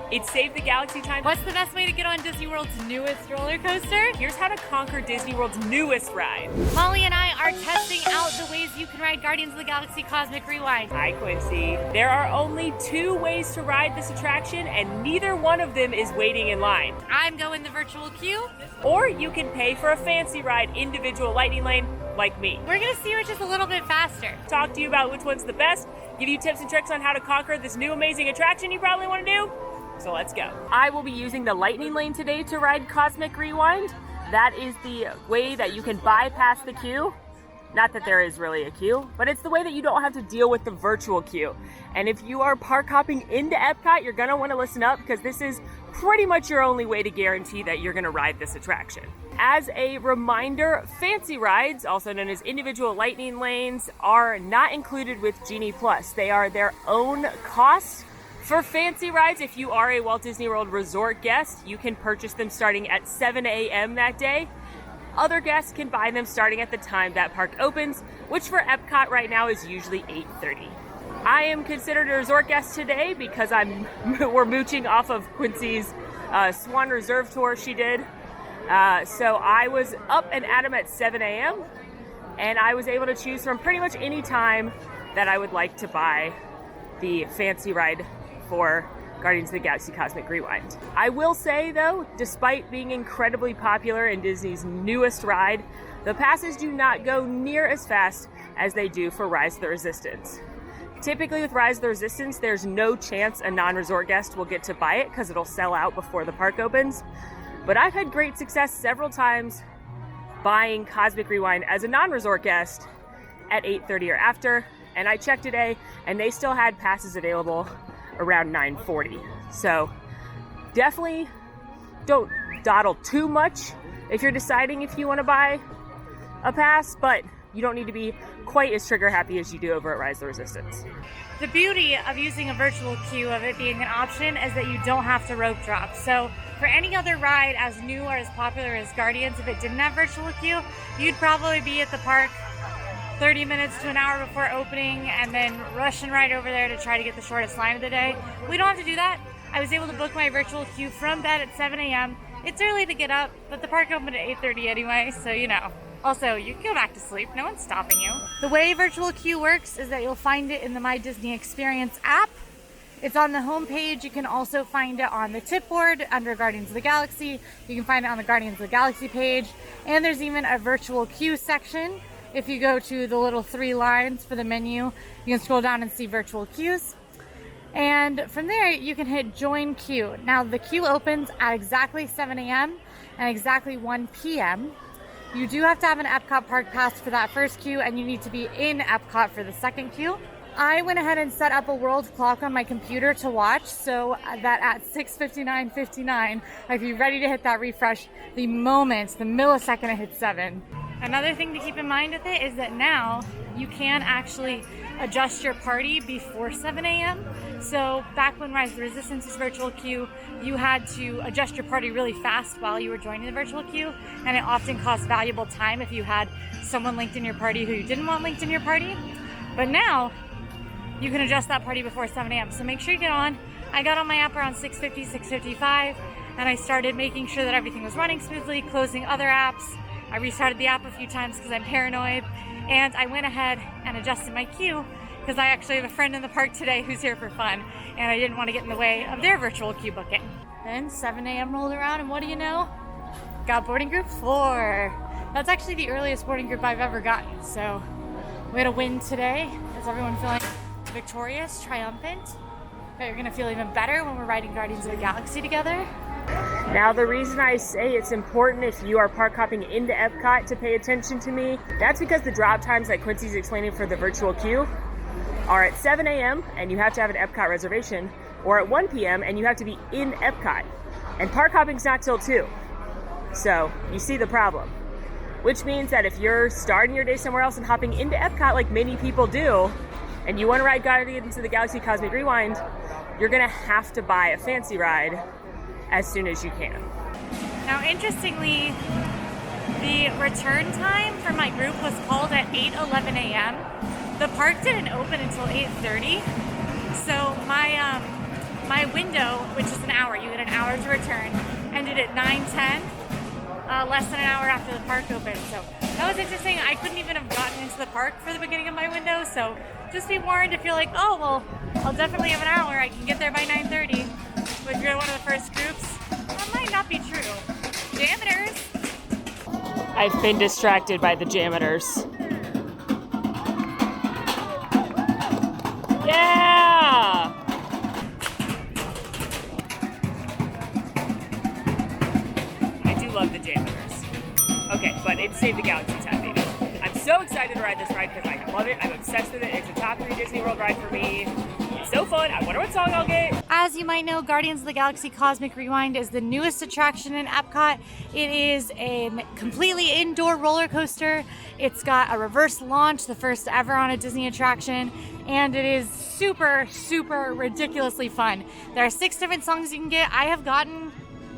It saved the galaxy time. What's the best way to get on Disney World's newest roller coaster? Here's how to conquer Disney World's newest ride. Molly and I are testing out the ways you can ride Guardians of the Galaxy Cosmic Rewind. Hi, Quincy. There are only 2 ways to ride this attraction, and neither one of them is waiting in line. I'm going the virtual queue. Or you can pay for a fancy ride individual lightning lane like me. We're gonna see which is a little bit faster. Talk to you about which one's the best, give you tips and tricks on how to conquer this new amazing attraction you probably want to do. So let's go. I will be using the lightning lane today to ride Cosmic Rewind. That is the way that you can bypass the queue. Not that there is really a queue, but it's the way that you don't have to deal with the virtual queue. And if you are park hopping into Epcot, you're gonna wanna listen up because this is pretty much your only way to guarantee that you're gonna ride this attraction. As a reminder, fancy rides, also known as individual lightning lanes, are not included with Genie Plus. They are their own cost. For fancy rides, if you are a Walt Disney World Resort guest, you can purchase them starting at 7 a.m. that day. Other guests can buy them starting at the time that park opens, which for Epcot right now is usually 8:30. I am considered a resort guest today because we're mooching off of Quincy's Swan Reserve tour she did. So I was up and at 'em at 7 a.m. and I was able to choose from pretty much any time that I would like to buy the fancy ride for Guardians of the Galaxy Cosmic Rewind. I will say though, despite being incredibly popular in Disney's newest ride, the passes do not go near as fast as they do for Rise of the Resistance. Typically with Rise of the Resistance, there's no chance a non-resort guest will get to buy it because it'll sell out before the park opens. But I've had great success several times buying Cosmic Rewind as a non-resort guest at 8:30 or after, and I checked today and they still had passes available around 9:40. So definitely don't dawdle too much if you're deciding if you want to buy a pass, but you don't need to be quite as trigger happy as you do over at Rise of the Resistance. The beauty of using a virtual queue, of it being an option, is that you don't have to rope drop. So for any other ride as new or as popular as Guardians, if it didn't have virtual queue, you'd probably be at the park 30 minutes to an hour before opening and then rushing right over there to try to get the shortest line of the day. We don't have to do that. I was able to book my virtual queue from bed at 7 a.m. It's early to get up, but the park opened at 8:30 anyway, so you know. Also, you can go back to sleep. No one's stopping you. The way virtual queue works is that you'll find it in the My Disney Experience app. It's on the home page. You can also find it on the tip board under Guardians of the Galaxy. You can find it on the Guardians of the Galaxy page. And there's even a virtual queue section. If you go to the little 3 lines for the menu, you can scroll down and see virtual queues. And from there, you can hit join queue. Now, the queue opens at exactly 7 a.m. and exactly 1 p.m. You do have to have an Epcot Park Pass for that first queue, and you need to be in Epcot for the second queue. I went ahead and set up a world clock on my computer to watch so that at 6:59:59, I'd be ready to hit that refresh the millisecond it hits 7. Another thing to keep in mind with it is that now you can actually adjust your party before 7 a.m. So back when Rise of the Resistance was virtual queue, you had to adjust your party really fast while you were joining the virtual queue, and it often cost valuable time if you had someone linked in your party who you didn't want linked in your party. But now you can adjust that party before 7 a.m. So make sure you get on. I got on my app around 6:50, 6:55, and I started making sure that everything was running smoothly, closing other apps. I restarted the app a few times because I'm paranoid, and I went ahead and adjusted my queue because I actually have a friend in the park today who's here for fun, and I didn't want to get in the way of their virtual queue booking. Then 7 a.m. rolled around, and what do you know? Got boarding group 4. That's actually the earliest boarding group I've ever gotten, so we had a win today. Is everyone feeling victorious, triumphant? But you're gonna feel even better when we're riding Guardians of the Galaxy together. Now, the reason I say it's important if you are park hopping into Epcot to pay attention to me, that's because the drop times that Quincy's explaining for the virtual queue are at 7 a.m. and you have to have an Epcot reservation, or at 1 p.m. and you have to be in Epcot. And park hopping's not till 2. So, you see the problem. Which means that if you're starting your day somewhere else and hopping into Epcot like many people do, and you want to ride Guardians of the Galaxy Cosmic Rewind, you're gonna have to buy a fancy ride as soon as you can. Now, interestingly, the return time for my group was called at 8:11 a.m. The park didn't open until 8:30, so my my window, which is an hour, you get an hour to return, ended at 9:10, less than an hour after the park opened. So that was interesting. I couldn't even have gotten into the park for the beginning of my window, so just be warned if you're like, oh, well, I'll definitely have an hour, I can get there by 9:30. But if you're one of the first groups, that might not be true. Janitors! I've been distracted by the janitors. Yeah! I do love the janitors. Okay, but it's Save the Galaxy time, baby. I'm so excited to ride this ride because I love it. I'm obsessed with it. It's a top 3 Disney World ride for me. It's so fun. I wonder what song I'll get. As you might know, Guardians of the Galaxy Cosmic Rewind is the newest attraction in Epcot. It is a completely indoor roller coaster. It's got a reverse launch, the first ever on a Disney attraction, and it is super, super ridiculously fun. There are 6 different songs you can get. I have gotten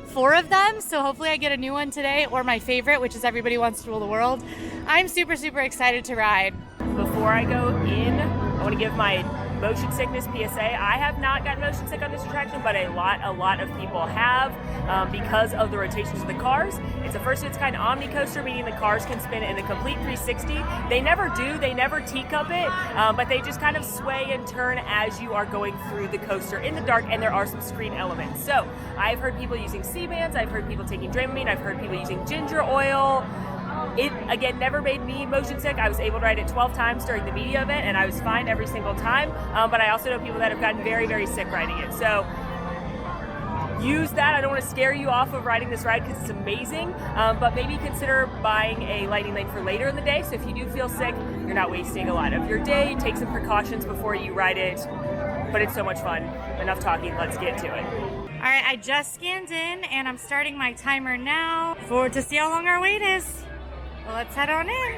4 of them, so hopefully I get a new one today, or my favorite, which is Everybody Wants to Rule the World. I'm super, super excited to ride. Before I go in, I want to give my motion sickness PSA. I have not gotten motion sick on this attraction, but a lot of people have because of the rotations of the cars. It's a first of its kind Omni coaster, meaning the cars can spin in a complete 360. They never do, they never teacup it, but they just kind of sway and turn as you are going through the coaster in the dark, and there are some screen elements. So I've heard people using C-bands, I've heard people taking Dramamine, I've heard people using ginger oil. It, again, never made me motion sick. I was able to ride it 12 times during the media event, and I was fine every single time. But I also know people that have gotten very, very sick riding it. So use that. I don't want to scare you off of riding this ride because it's amazing. But maybe consider buying a lightning lane for later in the day. So if you do feel sick, you're not wasting a lot of your day. Take some precautions before you ride it. But it's so much fun. Enough talking. Let's get to it. All right, I just scanned in, and I'm starting my timer now to see how long our wait is. Well, let's head on in.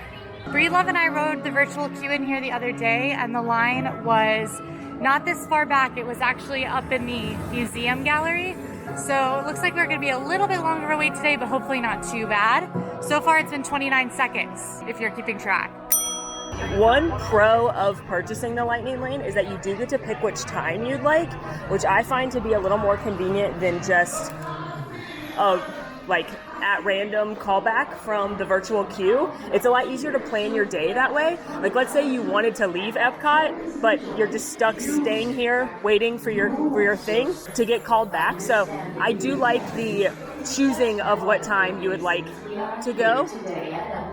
Bree Love and I rode the virtual queue in here the other day, and the line was not this far back. It was actually up in the museum gallery. So it looks like we're gonna be a little bit longer of a wait today, but hopefully not too bad. So far it's been 29 seconds, if you're keeping track. One pro of purchasing the lightning lane is that you do get to pick which time you'd like, which I find to be a little more convenient than just like at random callback from the virtual queue. It's a lot easier to plan your day that way. Like, let's say you wanted to leave Epcot, but you're just stuck staying here waiting for your thing to get called back. So I do like the choosing of what time you would like to go.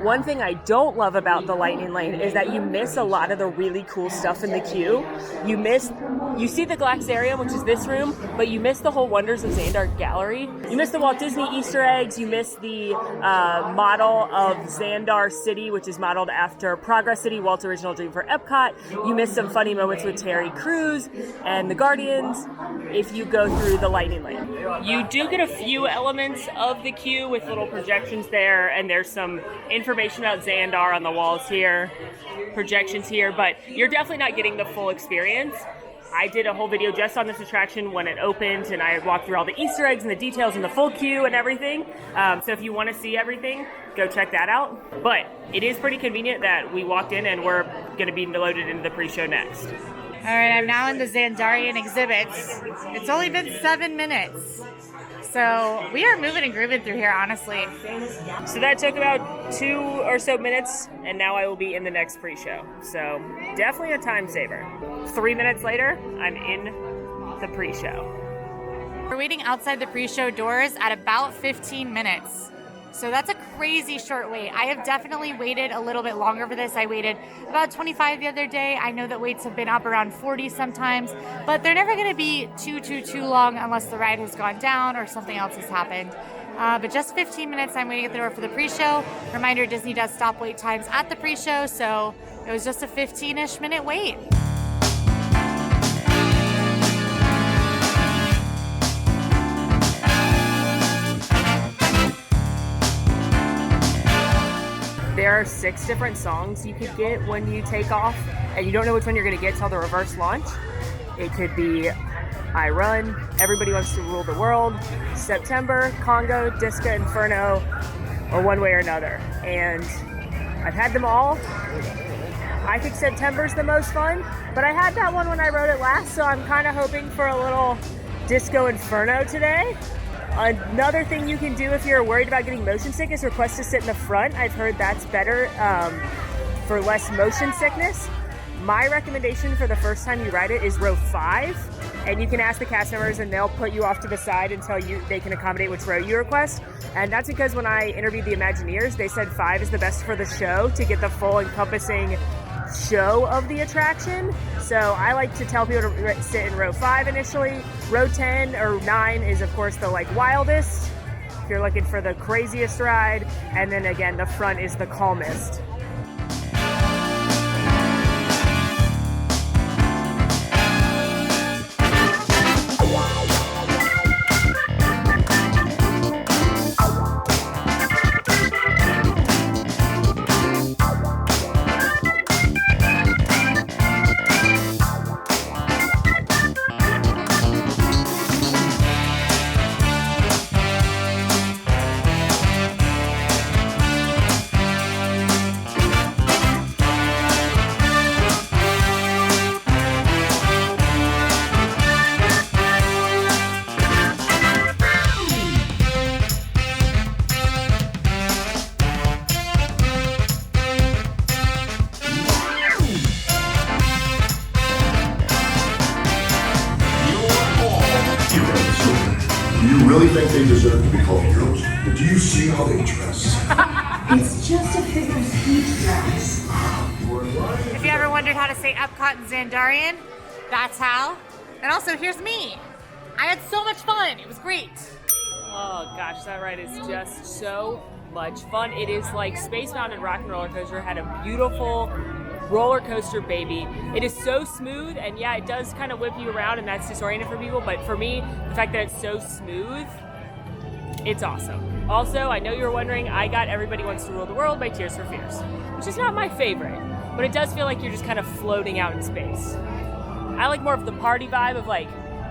One thing I don't love about the lightning lane is that you miss a lot of the really cool stuff in the queue. You see the Glaxarium, which is this room, but you miss the whole Wonders of Xandar gallery. You miss the Walt Disney Easter eggs. You miss the model of Xandar City, which is modeled after Progress City, Walt's original dream for Epcot. You miss some funny moments with Terry Crews and the Guardians if you go through the lightning lane. You do get a few elements of the queue with little projections there, and there's some information about Xandar on the walls here, projections here, but you're definitely not getting the full experience. I did a whole video just on this attraction when it opened, and I walked through all the Easter eggs and the details and the full queue and everything. So if you want to see everything, go check that out. But it is pretty convenient that we walked in and we're going to be loaded into the pre-show next. All right, I'm now in the Xandarian exhibits. It's only been 7 minutes. So we are moving and grooving through here, honestly. So that took about 2 or so minutes, and now I will be in the next pre-show. So definitely a time saver. 3 minutes later, I'm in the pre-show. We're waiting outside the pre-show doors at about 15 minutes. So that's a crazy short wait. I have definitely waited a little bit longer for this. I waited about 25 the other day. I know that waits have been up around 40 sometimes, but they're never going to be too long unless the ride has gone down or something else has happened. But just 15 minutes, I'm waiting at the door for the pre-show. Reminder, Disney does stop wait times at the pre-show, so it was just a 15-ish minute wait. There are 6 different songs you could get when you take off, and you don't know which one you're going to get till the reverse launch. It could be I Run, Everybody Wants to Rule the World, September, Congo, Disco Inferno, or one way or another. And I've had them all. I think September's the most fun, but I had that one when I rode it last, so I'm kind of hoping for a little Disco Inferno today. Another thing you can do if you're worried about getting motion sickness, request to sit in the front. I've heard that's better for less motion sickness. My recommendation for the first time you ride it is row 5, and you can ask the cast members and they'll put you off to the side until they can accommodate which row you request. And that's because when I interviewed the Imagineers, they said 5 is the best for the show to get the full encompassing show of the attraction. So I like to tell people to sit in row 5 initially. Row 10 or 9 is of course the wildest, if you're looking for the craziest ride, and then again the front is the calmest. Do you really think they deserve to be called heroes? Do you see how they dress? It's just a fit for speech dress. If you ever wondered how to say EPCOT in Xandarian, that's how. And also, here's me. I had so much fun. It was great. Oh gosh, that ride is just so much fun. It is like Space Mountain Rock and Roller Coaster had a beautiful roller coaster baby. It is so smooth, and yeah, it does kind of whip you around, and that's disorienting for people, but for me, the fact that it's so smooth, it's awesome. Also, I know you were wondering, I got Everybody Wants to Rule the World by Tears for Fears, which is not my favorite, but it does feel like you're just kind of floating out in space. I like more of the party vibe of like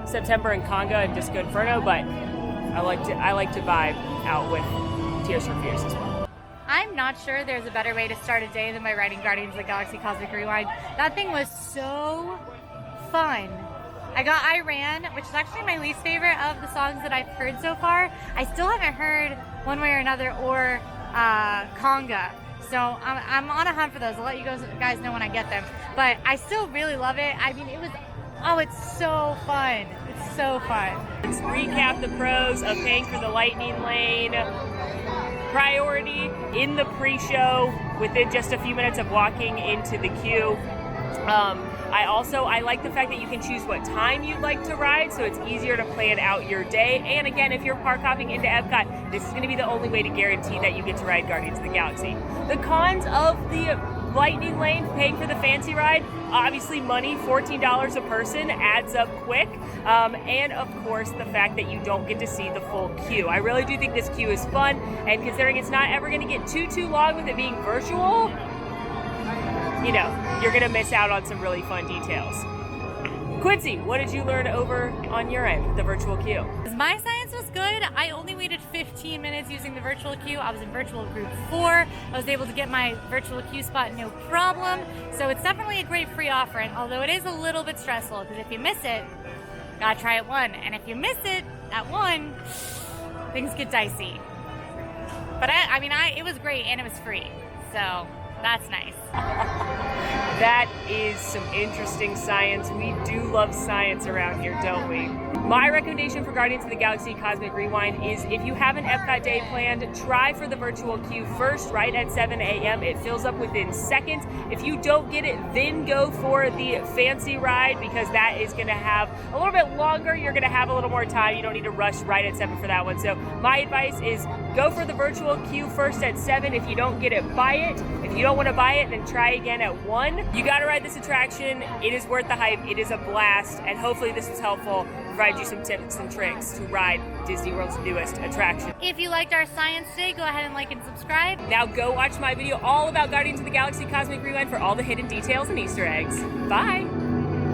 September and Conga and Disco Inferno, but I like to vibe out with Tears for Fears as well. I'm not sure there's a better way to start a day than by riding Guardians of the Galaxy Cosmic Rewind. That thing was so fun. I Ran, which is actually my least favorite of the songs that I've heard so far. I still haven't heard One Way or Another or Conga. So I'm on a hunt for those. I'll let you guys know when I get them. But I still really love it. I mean, it's so fun. It's so fun. Let's recap the pros of paying for the Lightning Lane. Priority in the pre-show within just a few minutes of walking into the queue. I like the fact that you can choose what time you'd like to ride, so it's easier to plan out your day. And again, if you're park hopping into EPCOT, this is going to be the only way to guarantee that you get to ride Guardians of the Galaxy. The cons of the Lightning Lane, paying for the fancy ride, obviously money, $14 a person, adds up quick. And of course, the fact that you don't get to see the full queue. I really do think this queue is fun, and considering it's not ever going to get too long with it being virtual, you know, you're going to miss out on some really fun details. Quincy, what did you learn over on your end with the virtual queue? My science was good. I only waited 15 minutes using the virtual queue. I was in virtual group 4. I was able to get my virtual queue spot no problem. So it's definitely a great free offering, although it is a little bit stressful because if you miss it, gotta try it 1. And if you miss it at 1, things get dicey. But it was great and it was free. So that's nice. That is some interesting science. We do love science around here, don't we? My recommendation for Guardians of the Galaxy Cosmic Rewind is if you have an EPCOT day planned, try for the virtual queue first, right at 7 a.m. It fills up within seconds. If you don't get it, then go for the fancy ride because that is going to have a little bit longer. You're going to have a little more time. You don't need to rush right at 7 for that one. So my advice is go for the virtual queue first at 7. If you don't get it, buy it. If you don't want to buy it, then try again at 1. You got to ride this attraction. It is worth the hype. It is a blast. And hopefully this was helpful. Provide you some tips and tricks to ride Disney World's newest attraction. If you liked our science today, go ahead and like and subscribe. Now go watch my video all about Guardians of the Galaxy Cosmic Rewind for all the hidden details and Easter eggs. Bye!